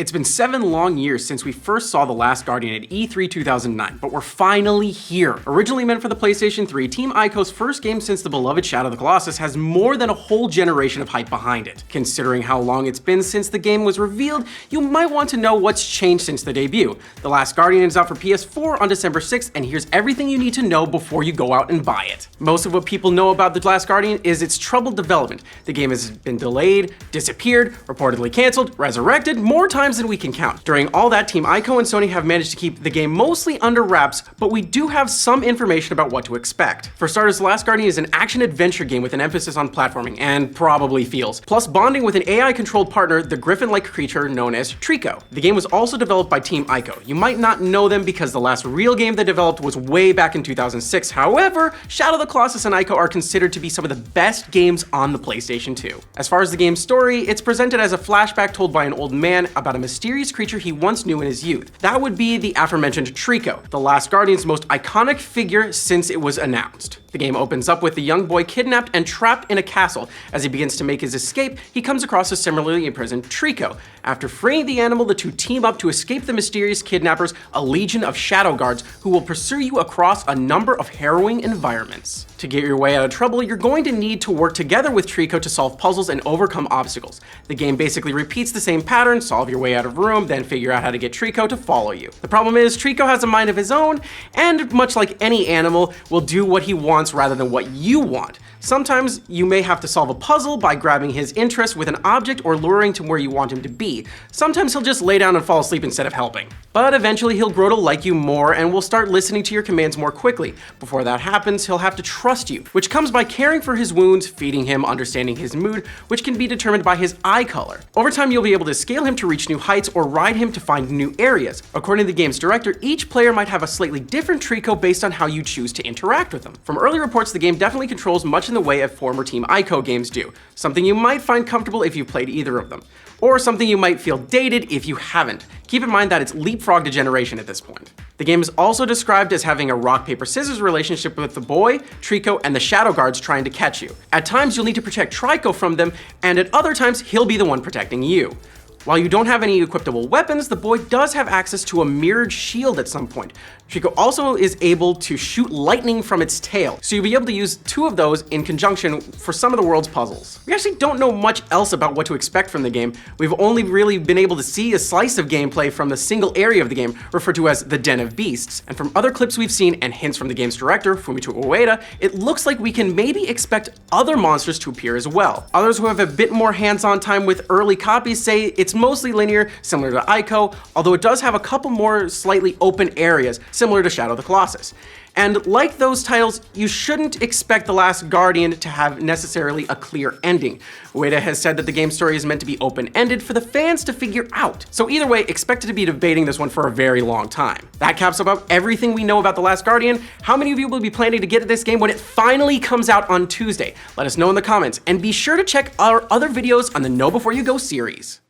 It's been 7 long years since we first saw The Last Guardian at E3 2009, but we're finally here. Originally meant for the PlayStation 3, Team Ico's first game since the beloved Shadow of the Colossus has more than a whole generation of hype behind it. Considering how long it's been since the game was revealed, you might want to know what's changed since the debut. The Last Guardian is out for PS4 on December 6th, and here's everything you need to know before you go out and buy it. Most of what people know about The Last Guardian is its troubled development. The game has been delayed, disappeared, reportedly cancelled, resurrected more times than we can count. During all that, Team Ico and Sony have managed to keep the game mostly under wraps, but we do have some information about what to expect. For starters, The Last Guardian is an action-adventure game with an emphasis on platforming, and probably feels, plus bonding with an AI-controlled partner, the griffin-like creature known as Trico. The game was also developed by Team Ico. You might not know them because the last real game they developed was way back in 2006. However, Shadow of the Colossus and Ico are considered to be some of the best games on the PlayStation 2. As far as the game's story, it's presented as a flashback told by an old man about a mysterious creature he once knew in his youth. That would be the aforementioned Trico, the Last Guardian's most iconic figure since it was announced. The game opens up with the young boy kidnapped and trapped in a castle. As he begins to make his escape, he comes across a similarly imprisoned Trico. After freeing the animal, the two team up to escape the mysterious kidnappers, a legion of shadow guards who will pursue you across a number of harrowing environments. To get your way out of trouble, you're going to need to work together with Trico to solve puzzles and overcome obstacles. The game basically repeats the same pattern: solve your way out of room, then figure out how to get Trico to follow you. The problem is, Trico has a mind of his own, and much like any animal, will do what he wants rather than what you want. Sometimes you may have to solve a puzzle by grabbing his interest with an object or luring to where you want him to be. Sometimes he'll just lay down and fall asleep instead of helping. But eventually he'll grow to like you more and will start listening to your commands more quickly. Before that happens, he'll have to trust you, which comes by caring for his wounds, feeding him, understanding his mood, which can be determined by his eye color. Over time, you'll be able to scale him to reach new heights or ride him to find new areas. According to the game's director, each player might have a slightly different Trico based on how you choose to interact with him. From early reports, the game definitely controls much in the way of former Team Ico games do, something you might find comfortable if you've played either of them, or something you might feel dated if you haven't. Keep in mind that it's leapfrogged a generation at this point. The game is also described as having a rock, paper, scissors relationship with the boy, Trico, and the shadow guards trying to catch you. At times, you'll need to protect Trico from them, and at other times, he'll be the one protecting you. While you don't have any equipable weapons, the boy does have access to a mirrored shield at some point. Trico also is able to shoot lightning from its tail, so you'll be able to use 2 of those in conjunction for some of the world's puzzles. We actually don't know much else about what to expect from the game. We've only really been able to see a slice of gameplay from the single area of the game, referred to as the Den of Beasts. And from other clips we've seen and hints from the game's director, Fumito Ueda, it looks like we can maybe expect other monsters to appear as well. Others who have a bit more hands-on time with early copies say it's mostly linear, similar to Ico, although it does have a couple more slightly open areas, similar to Shadow of the Colossus. And like those titles, you shouldn't expect The Last Guardian to have necessarily a clear ending. Ueda has said that the game's story is meant to be open-ended for the fans to figure out. So either way, expect to be debating this one for a very long time. That caps about everything we know about The Last Guardian. How many of you will be planning to get this game when it finally comes out on Tuesday? Let us know in the comments, and be sure to check our other videos on the Know Before You Go series.